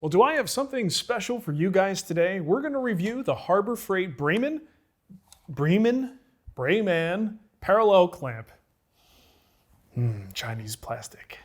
Well, do I have something special for you guys today? We're going to review the Harbor Freight Bremen parallel clamp. Chinese plastic.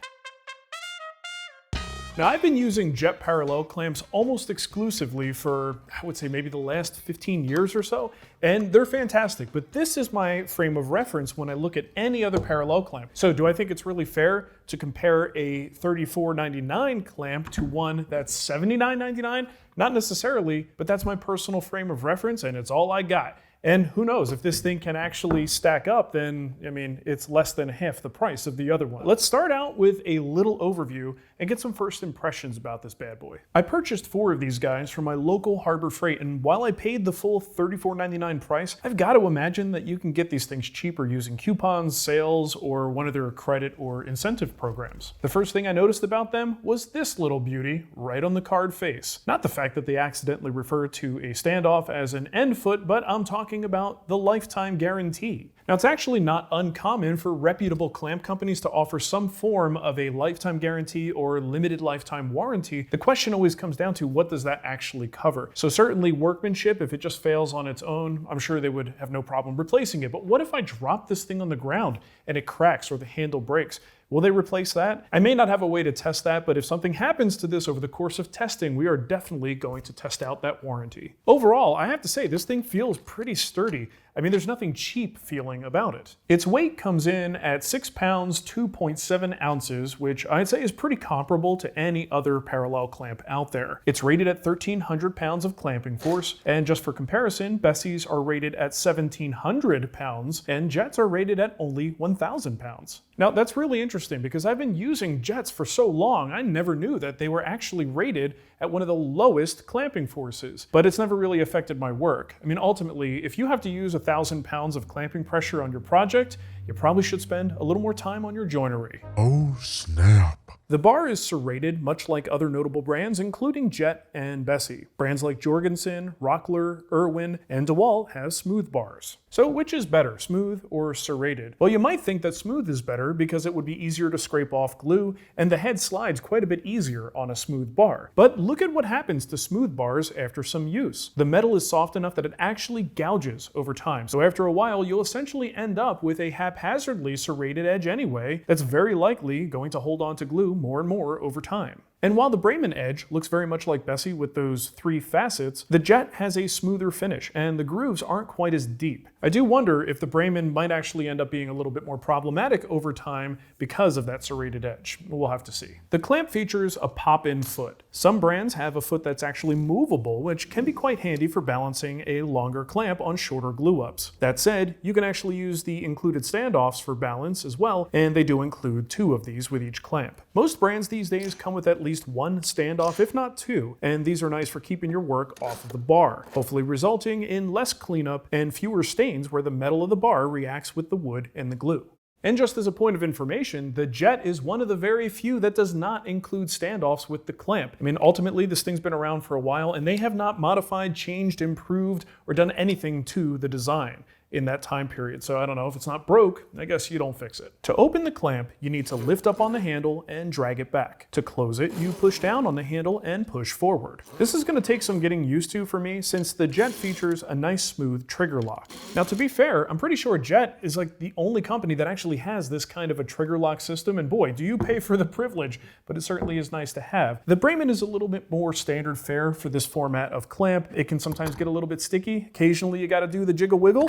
Now, I've been using jet parallel clamps almost exclusively for, I would say, maybe the last 15 years or so, and they're fantastic, but this is my frame of reference when I look at any other parallel clamp. So do I think it's really fair to compare a $34.99 clamp to one that's $79.99? Not necessarily, but that's my personal frame of reference, and it's all I got. And who knows, if this thing can actually stack up, then, I mean, it's less than half the price of the other one. Let's start out with a little overview and get some first impressions about this bad boy. I purchased 4 of these guys from my local Harbor Freight, and while I paid the full $34.99 price, I've got to imagine that you can get these things cheaper using coupons, sales, or one of their credit or incentive programs. The first thing I noticed about them was this little beauty right on the card face. Not the fact that they accidentally refer to a standoff as an end foot, but I'm talking about the lifetime guarantee. Now, it's actually not uncommon for reputable clamp companies to offer some form of a lifetime guarantee or limited lifetime warranty. The question always comes down to, what does that actually cover? So certainly workmanship, if it just fails on its own, I'm sure they would have no problem replacing it. But what if I drop this thing on the ground and it cracks or the handle breaks? Will they replace that? I may not have a way to test that, but if something happens to this over the course of testing, we are definitely going to test out that warranty. Overall, I have to say, this thing feels pretty sturdy. I mean, there's nothing cheap feeling about it. Its weight comes in at 6 pounds, 2.7 ounces, which I'd say is pretty comparable to any other parallel clamp out there. It's rated at 1,300 pounds of clamping force, and just for comparison, Besseys are rated at 1,700 pounds, and Jets are rated at only 1,000 pounds. Now, that's really interesting because I've been using Jets for so long, I never knew that they were actually rated at one of the lowest clamping forces, but it's never really affected my work. I mean, ultimately, if you have to use 1,000 pounds of clamping pressure on your project, you probably should spend a little more time on your joinery. Oh, snap. The bar is serrated, much like other notable brands, including Jet and Bessey. Brands like Jorgensen, Rockler, Irwin, and DeWalt have smooth bars. So which is better, smooth or serrated? Well, you might think that smooth is better because it would be easier to scrape off glue, and the head slides quite a bit easier on a smooth bar. But look at what happens to smooth bars after some use. The metal is soft enough that it actually gouges over time. So after a while, you'll essentially end up with a haphazardly serrated edge anyway that's very likely going to hold on to glue more and more over time. And while the Bremen edge looks very much like Bessey with those 3 facets, the Jet has a smoother finish and the grooves aren't quite as deep. I do wonder if the Bremen might actually end up being a little bit more problematic over time because of that serrated edge. We'll have to see. The clamp features a pop-in foot. Some brands have a foot that's actually movable, which can be quite handy for balancing a longer clamp on shorter glue-ups. That said, you can actually use the included standoffs for balance as well, and they do include 2 of these with each clamp. Most brands these days come with at least 1 standoff, if not 2, and these are nice for keeping your work off of the bar, hopefully resulting in less cleanup and fewer stains where the metal of the bar reacts with the wood and the glue. And just as a point of information, the Jet is one of the very few that does not include standoffs with the clamp. I mean, ultimately, this thing's been around for a while, and they have not modified, changed, improved, or done anything to the design in that time period. So I don't know, if it's not broke, I guess you don't fix it. To open the clamp, you need to lift up on the handle and drag it back. To close it, you push down on the handle and push forward. This is going to take some getting used to for me since the Jet features a nice smooth trigger lock. Now, to be fair, I'm pretty sure Jet is like the only company that actually has this kind of a trigger lock system, and boy, do you pay for the privilege, but it certainly is nice to have. The Bremen is a little bit more standard fare for this format of clamp. It can sometimes get a little bit sticky. Occasionally you got to do the jiggle wiggle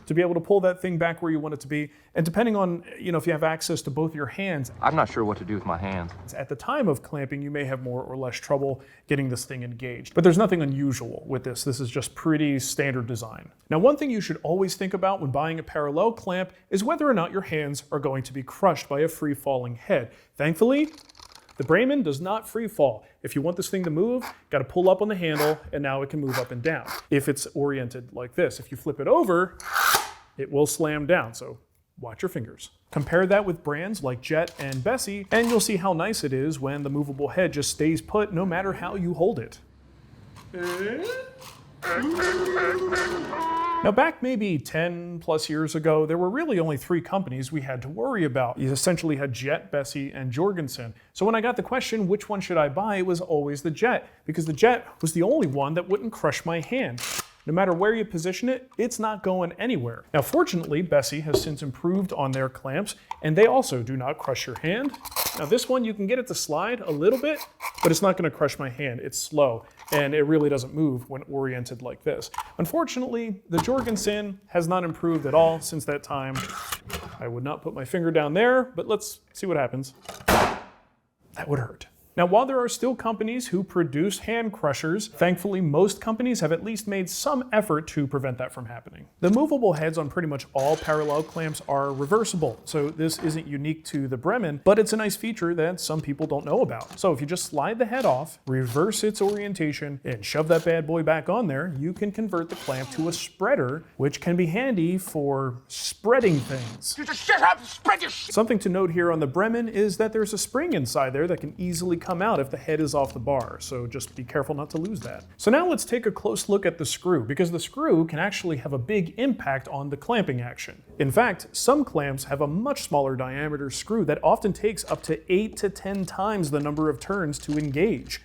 to be able to pull that thing back where you want it to be. And depending on, if you have access to both your hands. I'm not sure what to do with my hands. At the time of clamping, you may have more or less trouble getting this thing engaged. But there's nothing unusual with this. This is just pretty standard design. Now, one thing you should always think about when buying a parallel clamp is whether or not your hands are going to be crushed by a free-falling head. Thankfully, the Bremen does not free fall. If you want this thing to move, got to pull up on the handle, and now it can move up and down. If it's oriented like this, if you flip it over, it will slam down, so watch your fingers. Compare that with brands like Jet and Bessey, and you'll see how nice it is when the movable head just stays put no matter how you hold it. Now back maybe 10 plus years ago, there were really only 3 companies we had to worry about. You essentially had Jet, Bessey, and Jorgensen. So when I got the question, which one should I buy, it was always the Jet, because the Jet was the only one that wouldn't crush my hand. No matter where you position it, it's not going anywhere. Now fortunately, Bessey has since improved on their clamps, and they also do not crush your hand. Now this one, you can get it to slide a little bit, but it's not gonna crush my hand. It's slow, and it really doesn't move when oriented like this. Unfortunately, the Jorgensen has not improved at all since that time. I would not put my finger down there, but let's see what happens. That would hurt. Now, while there are still companies who produce hand crushers, thankfully most companies have at least made some effort to prevent that from happening. The movable heads on pretty much all parallel clamps are reversible, so this isn't unique to the Bremen, but it's a nice feature that some people don't know about. So if you just slide the head off, reverse its orientation, and shove that bad boy back on there, you can convert the clamp to a spreader, which can be handy for spreading things. You just shut up, spread your shit! Something to note here on the Bremen is that there's a spring inside there that can easily come out if the head is off the bar, so just be careful not to lose that. So now let's take a close look at the screw, because the screw can actually have a big impact on the clamping action. In fact, some clamps have a much smaller diameter screw that often takes up to 8 to 10 times the number of turns to engage.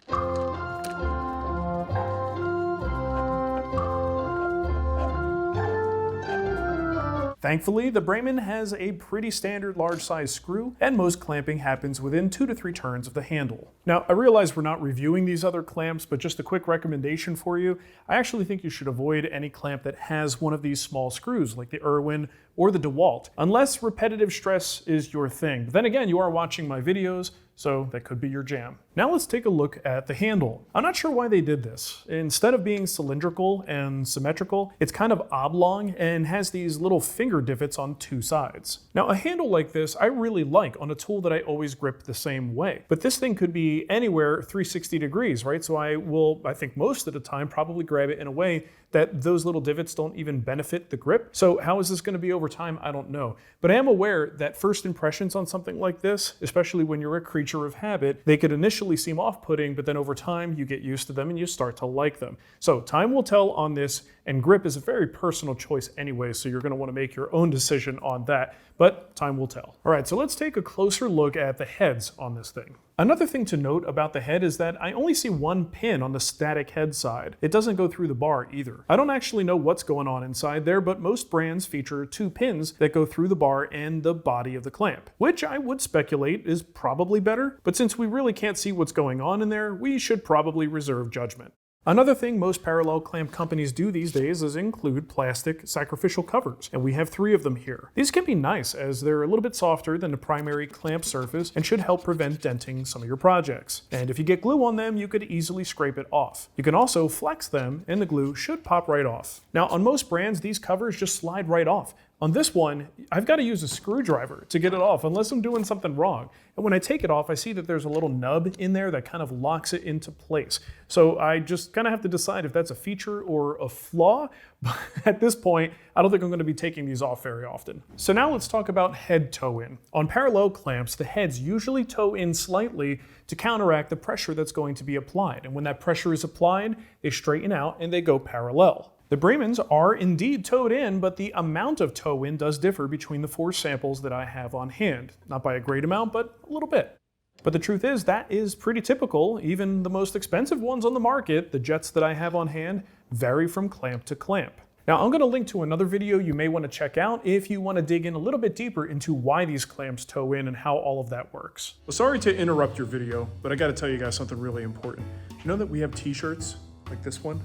Thankfully, the Bremen has a pretty standard large size screw, and most clamping happens within 2 to 3 turns of the handle. Now, I realize we're not reviewing these other clamps, but just a quick recommendation for you. I actually think you should avoid any clamp that has one of these small screws, like the Irwin or the DeWalt, unless repetitive stress is your thing. But then again, you are watching my videos, so that could be your jam. Now let's take a look at the handle. I'm not sure why they did this. Instead of being cylindrical and symmetrical, it's kind of oblong and has these little finger divots on 2 sides. Now a handle like this I really like on a tool that I always grip the same way, but this thing could be anywhere 360 degrees, right? So I will, I think most of the time, probably grab it in a way that those little divots don't even benefit the grip. So how is this going to be over time? I don't know. But I am aware that first impressions on something like this, especially when you're a creature of habit, they could initially seem off-putting, but then over time you get used to them and you start to like them. So time will tell on this, and grip is a very personal choice anyway, so you're going to want to make your own decision on that, but time will tell. All right, so let's take a closer look at the heads on this thing. Another thing to note about the head is that I only see 1 pin on the static head side. It doesn't go through the bar either. I don't actually know what's going on inside there, but most brands feature 2 pins that go through the bar and the body of the clamp, which I would speculate is probably better, but since we really can't see what's going on in there, we should probably reserve judgment. Another thing most parallel clamp companies do these days is include plastic sacrificial covers, and we have 3 of them here. These can be nice as they're a little bit softer than the primary clamp surface and should help prevent denting some of your projects. And if you get glue on them, you could easily scrape it off. You can also flex them and the glue should pop right off. Now on most brands, these covers just slide right off. On this one, I've got to use a screwdriver to get it off unless I'm doing something wrong. And when I take it off, I see that there's a little nub in there that kind of locks it into place. So I just kind of have to decide if that's a feature or a flaw. But at this point, I don't think I'm going to be taking these off very often. So now let's talk about head toe in. On parallel clamps, the heads usually toe in slightly to counteract the pressure that's going to be applied. And when that pressure is applied, they straighten out and they go parallel. The Bremens are indeed toed in, but the amount of toe in does differ between the 4 samples that I have on hand. Not by a great amount, but a little bit. But the truth is, that is pretty typical. Even the most expensive ones on the market, the jets that I have on hand, vary from clamp to clamp. Now I'm going to link to another video you may want to check out if you want to dig in a little bit deeper into why these clamps toe in and how all of that works. Well, sorry to interrupt your video, but I got to tell you guys something really important. You know that we have t-shirts like this one?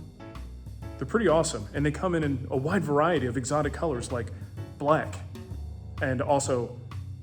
They're pretty awesome, and they come in a wide variety of exotic colors like black and also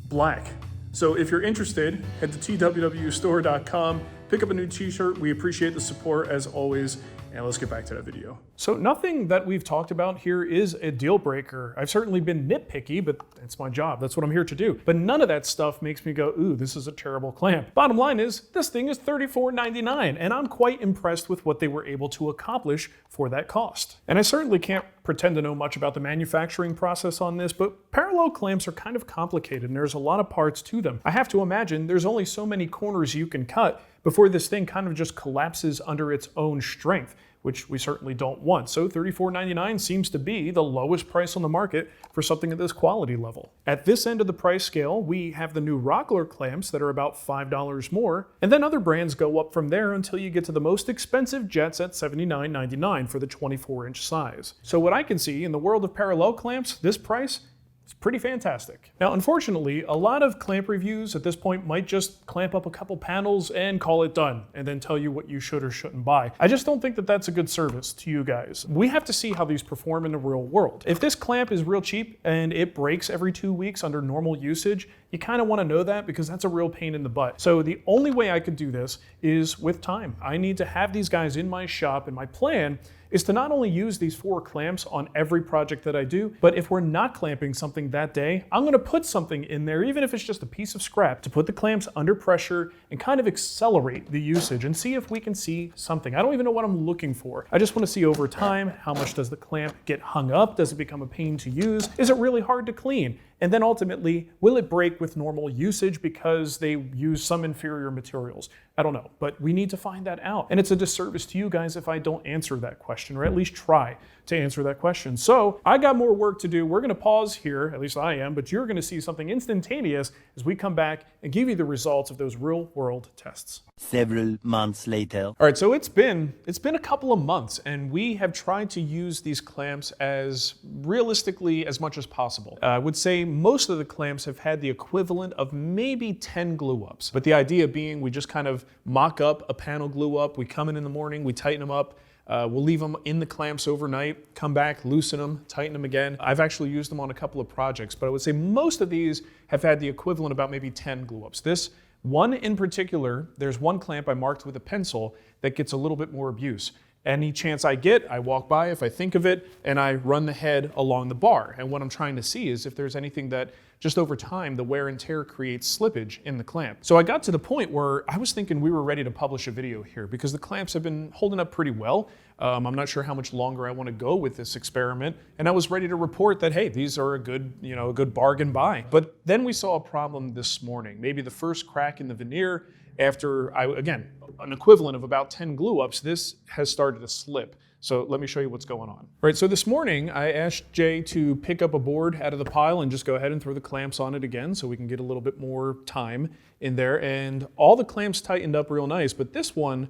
black. So if you're interested, head to twwstore.com, pick up a new t-shirt. We appreciate the support as always, and let's get back to that video. So nothing that we've talked about here is a deal breaker. I've certainly been nitpicky, but it's my job. That's what I'm here to do. But none of that stuff makes me go, ooh, this is a terrible clamp. Bottom line is, this thing is $34.99, and I'm quite impressed with what they were able to accomplish for that cost. And I certainly can't pretend to know much about the manufacturing process on this, but parallel clamps are kind of complicated, and there's a lot of parts to them. I have to imagine there's only so many corners you can cut before this thing kind of just collapses under its own strength, which we certainly don't want. So $34.99 seems to be the lowest price on the market for something at this quality level. At this end of the price scale, we have the new Rockler clamps that are about $5 more, and then other brands go up from there until you get to the most expensive jets at $79.99 for the 24-inch size. So what I can see in the world of parallel clamps, this price, it's pretty fantastic. Now, unfortunately, a lot of clamp reviews at this point might just clamp up a couple panels and call it done, and then tell you what you should or shouldn't buy. I just don't think that that's a good service to you guys. We have to see how these perform in the real world. If this clamp is real cheap and it breaks every 2 weeks under normal usage, you kind of want to know that because that's a real pain in the butt. So the only way I could do this is with time. I need to have these guys in my shop, and my plan is to not only use these 4 clamps on every project that I do, but if we're not clamping something that day, I'm gonna put something in there, even if it's just a piece of scrap, to put the clamps under pressure and kind of accelerate the usage and see if we can see something. I don't even know what I'm looking for. I just wanna see over time, how much does the clamp get hung up? Does it become a pain to use? Is it really hard to clean? And then ultimately, will it break with normal usage because they use some inferior materials? I don't know, but we need to find that out. And it's a disservice to you guys if I don't answer that question, or at least try to answer that question. So I got more work to do. We're gonna pause here, at least I am, but you're gonna see something instantaneous as we come back and give you the results of those real world tests. Several months later. All right, so it's been a couple of months, and we have tried to use these clamps as realistically as much as possible. I would say most of the clamps have had the equivalent of maybe 10 glue ups, but the idea being we just kind of mock up a panel glue up, we come in the morning, we tighten them up, we'll leave them in the clamps overnight, come back, loosen them, tighten them again. I've actually used them on a couple of projects, but I would say most of these have had the equivalent about maybe 10 glue ups. This one in particular, there's one clamp I marked with a pencil that gets a little bit more abuse. Any chance I get, I walk by if I think of it, and I run the head along the bar. And what I'm trying to see is if there's anything that just over time, the wear and tear creates slippage in the clamp. So I got to the point where I was thinking we were ready to publish a video here because the clamps have been holding up pretty well. I'm not sure how much longer I want to go with this experiment. And I was ready to report that, hey, these are a good bargain buy. But then we saw a problem this morning. Maybe the first crack in the veneer after, again, an equivalent of about 10 glue ups, this has started to slip. So let me show you what's going on. All right, so this morning I asked Jay to pick up a board out of the pile and just go ahead and throw the clamps on it again so we can get a little bit more time in there. And all the clamps tightened up real nice, but this one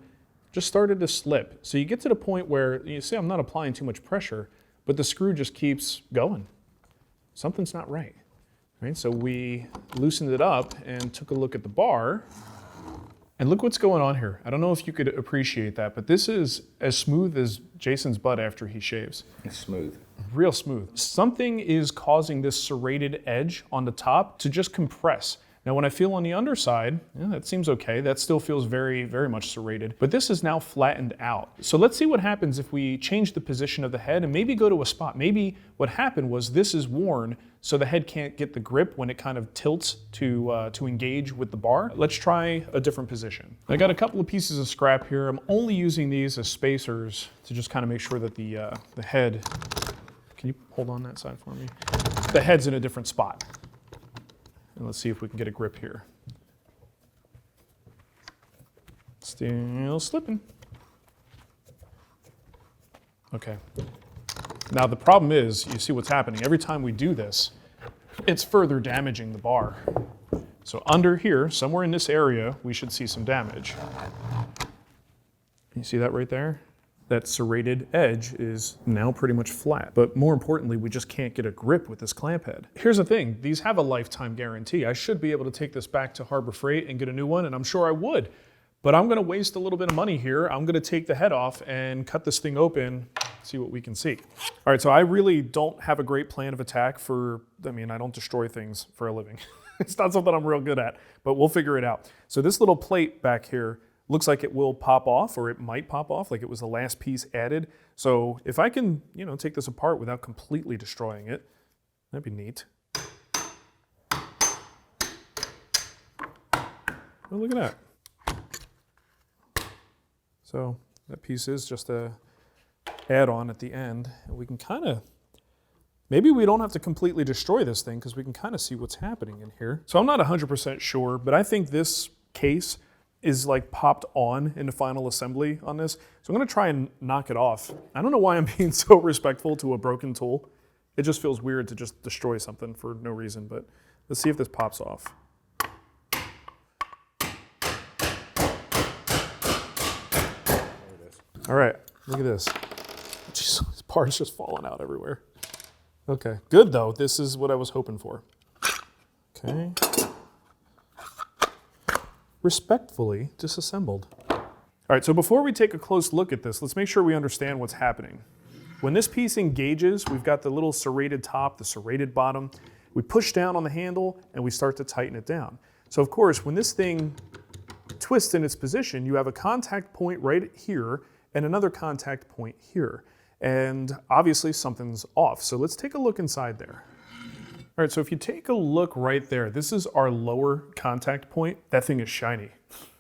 just started to slip. So you get to the point where, you see I'm not applying too much pressure, but the screw just keeps going. Something's not right. Right, so we loosened it up and took a look at the bar. And look what's going on here. I don't know if you could appreciate that, but this is as smooth as Jason's butt after he shaves. It's smooth. Real smooth. Something is causing this serrated edge on the top to just compress. Now when I feel on the underside, that seems okay. That still feels very, very much serrated, but this is now flattened out. So let's see what happens if we change the position of the head and maybe go to a spot. Maybe what happened was this is worn so the head can't get the grip when it kind of tilts to engage with the bar. Let's try a different position. I got a couple of pieces of scrap here. I'm only using these as spacers to just kind of make sure that the head, can you hold on that side for me? The head's in a different spot. And let's see if we can get a grip here. Still slipping. Okay. Now the problem is, you see what's happening. Every time we do this, it's further damaging the bar. So under here, somewhere in this area, we should see some damage. You see that right there? That serrated edge is now pretty much flat. But more importantly, we just can't get a grip with this clamp head. Here's the thing, these have a lifetime guarantee. I should be able to take this back to Harbor Freight and get a new one, and I'm sure I would. But I'm gonna waste a little bit of money here. I'm gonna take the head off and cut this thing open, see what we can see. All right, so I really don't have a great plan of attack I don't destroy things for a living. It's not something I'm real good at, but we'll figure it out. So this little plate back here looks like it will pop off, or it might pop off, like it was the last piece added. So if I can, take this apart without completely destroying it, that'd be neat. Oh, look at that. So that piece is just a add-on at the end. And we can maybe we don't have to completely destroy this thing because we can kind of see what's happening in here. So I'm not 100% sure, but I think this case is like popped on in the final assembly on this. So I'm gonna try and knock it off. I don't know why I'm being so respectful to a broken tool. It just feels weird to just destroy something for no reason, but let's see if this pops off. All right, look at this. Jeez, this part's just falling out everywhere. Okay, good though. This is what I was hoping for. Okay. Respectfully disassembled. All right, so before we take a close look at this, let's make sure we understand what's happening. When this piece engages, we've got the little serrated top, the serrated bottom. We push down on the handle and we start to tighten it down. So of course, when this thing twists in its position, you have a contact point right here and another contact point here. And obviously something's off. So let's take a look inside there. All right, so if you take a look right there, this is our lower contact point. That thing is shiny.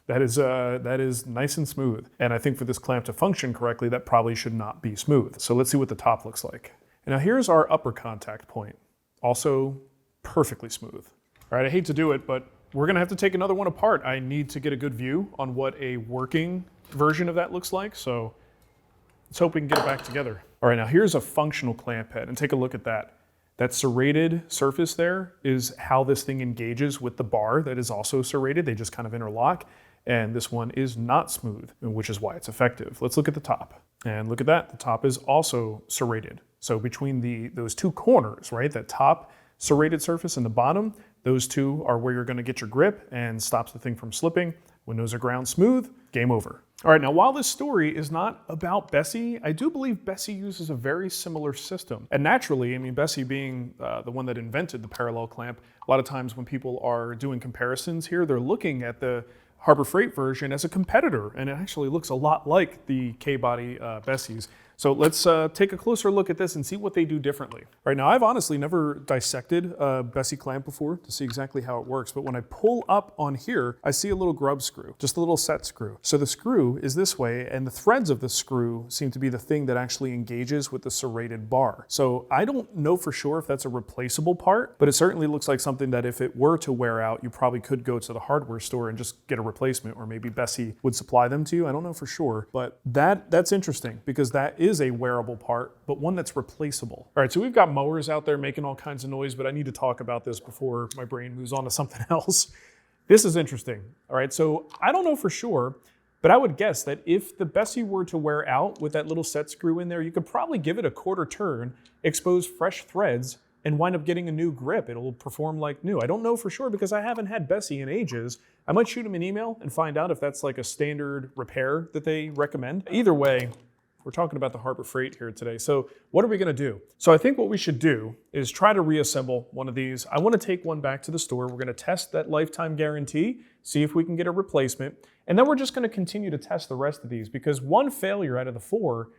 That is nice and smooth. And I think for this clamp to function correctly, that probably should not be smooth. So let's see what the top looks like. And now here's our upper contact point. Also perfectly smooth. All right, I hate to do it, but we're gonna have to take another one apart. I need to get a good view on what a working version of that looks like. So let's hope we can get it back together. All right, now here's a functional clamp head and take a look at that. That serrated surface there is how this thing engages with the bar that is also serrated. They just kind of interlock. And this one is not smooth, which is why it's effective. Let's look at the top. And look at that, the top is also serrated. So between those two corners, right, that top serrated surface and the bottom, those two are where you're gonna get your grip and stops the thing from slipping. When those are ground smooth, game over. All right, now while this story is not about Bessey, I do believe Bessey uses a very similar system. And naturally, I mean, Bessey being the one that invented the parallel clamp, a lot of times when people are doing comparisons here, they're looking at the Harbor Freight version as a competitor, and it actually looks a lot like the K-body Bessey's. So let's take a closer look at this and see what they do differently. All right, now I've honestly never dissected a Bessey clamp before to see exactly how it works, but when I pull up on here, I see a little grub screw, just a little set screw. So the screw is this way, and the threads of the screw seem to be the thing that actually engages with the serrated bar. So I don't know for sure if that's a replaceable part, but it certainly looks like something that if it were to wear out, you probably could go to the hardware store and just get a replacement, or maybe Bessey would supply them to you. I don't know for sure, but that's interesting because that is a wearable part, but one that's replaceable. All right, so we've got mowers out there making all kinds of noise, but I need to talk about this before my brain moves on to something else. This is interesting. All right, so I don't know for sure, but I would guess that if the Bessey were to wear out with that little set screw in there, you could probably give it a quarter turn, expose fresh threads, and wind up getting a new grip. It'll perform like new. I don't know for sure because I haven't had Bessey in ages. I might shoot them an email and find out if that's like a standard repair that they recommend. Either way, we're talking about the Harbor Freight here today. So what are we gonna do? So I think what we should do is try to reassemble one of these. I wanna take one back to the store. We're gonna test that lifetime guarantee, see if we can get a replacement. And then we're just gonna continue to test the rest of these because one failure out of the 4,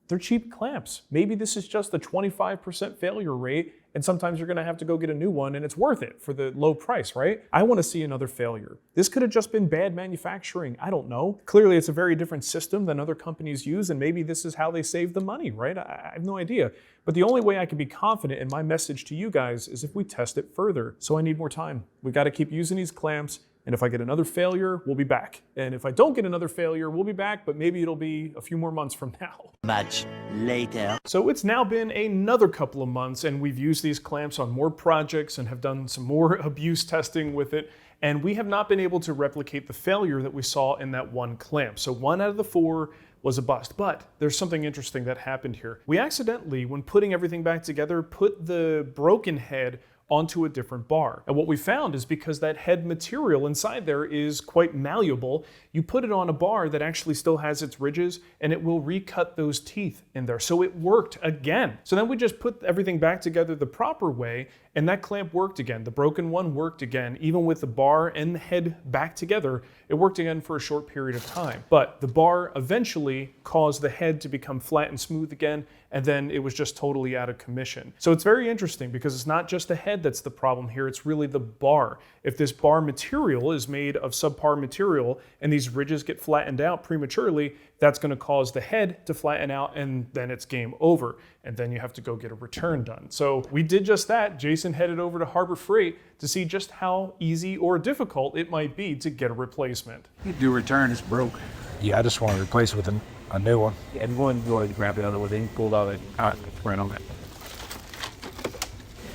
they're cheap clamps. Maybe this is just a 25% failure rate, and sometimes you're gonna have to go get a new one and it's worth it for the low price, right? I wanna see another failure. This could have just been bad manufacturing, I don't know. Clearly it's a very different system than other companies use, and maybe this is how they save the money, right? I have no idea. But the only way I can be confident in my message to you guys is if we test it further. So I need more time. We gotta keep using these clamps, and if I get another failure, we'll be back. And if I don't get another failure, we'll be back, but maybe it'll be a few more months from now. Much later. So it's now been another couple of months, and we've used these clamps on more projects and have done some more abuse testing with it. And we have not been able to replicate the failure that we saw in that one clamp. So 1 out of the 4 was a bust. But there's something interesting that happened here. We accidentally, when putting everything back together, put the broken head onto a different bar. And what we found is because that head material inside there is quite malleable, you put it on a bar that actually still has its ridges and it will recut those teeth in there. So it worked again. So then we just put everything back together the proper way and that clamp worked again. The broken one worked again. Even with the bar and the head back together, it worked again for a short period of time. But the bar eventually caused the head to become flat and smooth again, and then it was just totally out of commission. So it's very interesting because it's not just the head that's the problem here, it's really the bar. If this bar material is made of subpar material and these ridges get flattened out prematurely, that's going to cause the head to flatten out and then it's game over. And then you have to go get a return done. So we did just that. Jason and headed over to Harbor Freight to see just how easy or difficult it might be to get a replacement. You do return, it's broke. Yeah, I just want to replace it with a new one. Yeah, everyone go ahead and grab the other one. They pulled out it. All right, right on that.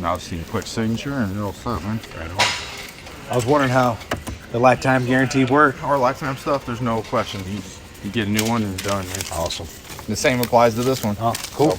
Now see a quick signature and it'll fit, man. Right on. I was wondering how the lifetime guarantee worked. Our lifetime stuff, there's no question. You get a new one and it's done, man. Awesome. The same applies to this one. Oh, cool.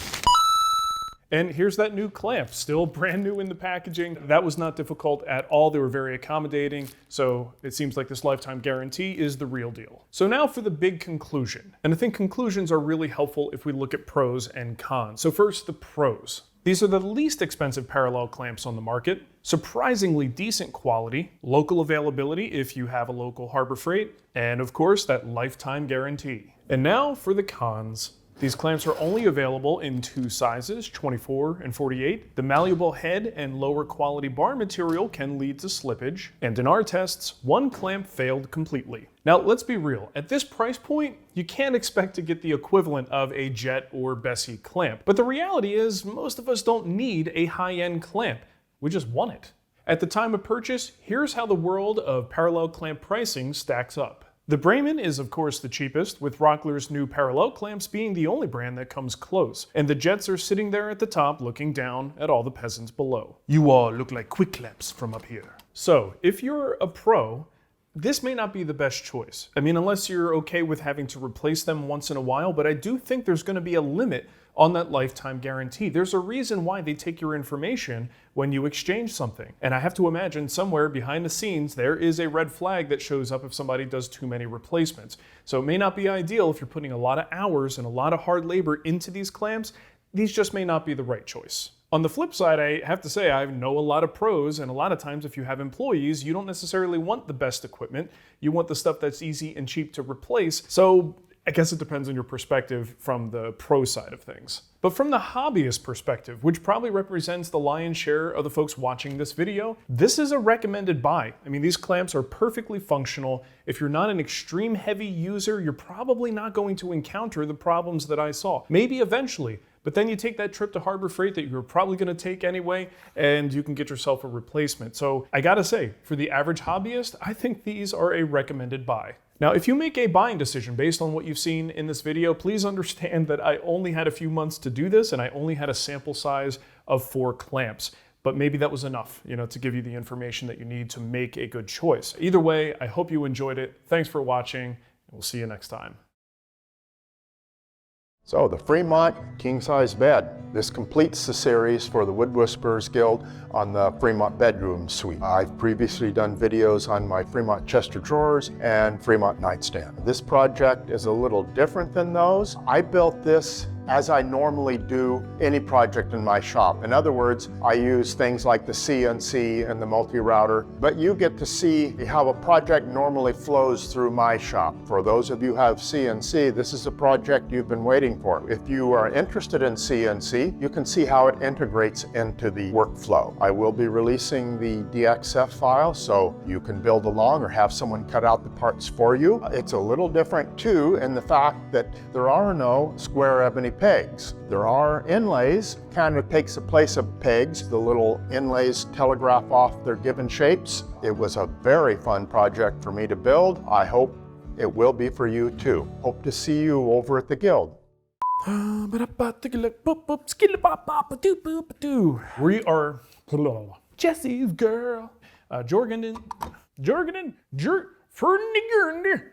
And here's that new clamp, still brand new in the packaging. That was not difficult at all. They were very accommodating. So it seems like this lifetime guarantee is the real deal. So now for the big conclusion. And I think conclusions are really helpful if we look at pros and cons. So first, the pros. These are the least expensive parallel clamps on the market, surprisingly decent quality, local availability if you have a local Harbor Freight, and of course that lifetime guarantee. And now for the cons. These clamps are only available in two sizes, 24 and 48. The malleable head and lower quality bar material can lead to slippage. And in our tests, one clamp failed completely. Now, let's be real. At this price point, you can't expect to get the equivalent of a Jet or Bessey clamp. But the reality is, most of us don't need a high-end clamp. We just want it. At the time of purchase, here's how the world of parallel clamp pricing stacks up. The Bremen is of course the cheapest, with Rockler's new parallel clamps being the only brand that comes close, and the Jets are sitting there at the top looking down at all the peasants below. You all look like quick clamps from up here. So, if you're a pro, this may not be the best choice. I mean, unless you're okay with having to replace them once in a while, but I do think there's going to be a limit on that lifetime guarantee. There's a reason why they take your information when you exchange something. And I have to imagine somewhere behind the scenes, there is a red flag that shows up if somebody does too many replacements. So it may not be ideal if you're putting a lot of hours and a lot of hard labor into these clamps. These just may not be the right choice. On the flip side, I have to say I know a lot of pros, and a lot of times if you have employees, you don't necessarily want the best equipment. You want the stuff that's easy and cheap to replace. So I guess it depends on your perspective from the pro side of things. But from the hobbyist perspective, which probably represents the lion's share of the folks watching this video, this is a recommended buy. I mean, these clamps are perfectly functional. If you're not an extreme heavy user, you're probably not going to encounter the problems that I saw. Maybe eventually, but then you take that trip to Harbor Freight that you're probably gonna take anyway, and you can get yourself a replacement. So I gotta say, for the average hobbyist, I think these are a recommended buy. Now, if you make a buying decision based on what you've seen in this video, please understand that I only had a few months to do this and I only had a sample size of 4 clamps. But maybe that was enough, to give you the information that you need to make a good choice. Either way, I hope you enjoyed it. Thanks for watching, and we'll see you next time. So the Fremont king-size bed. This completes the series for the Wood Whisperers Guild on the Fremont bedroom suite. I've previously done videos on my Fremont Chester drawers and Fremont nightstand. This project is a little different than those. I built this as I normally do any project in my shop. In other words, I use things like the CNC and the multi-router, but you get to see how a project normally flows through my shop. For those of you who have CNC, this is a project you've been waiting for. If you are interested in CNC, you can see how it integrates into the workflow. I will be releasing the DXF file so you can build along or have someone cut out the parts for you. It's a little different too in the fact that there are no square ebony pegs. There are inlays, kind of takes the place of pegs. The little inlays telegraph off their given shapes. It was a very fun project for me to build. I hope it will be for you too. Hope to see you over at the Guild. We are Jesse's girl, Jorgen, Fernigurnder.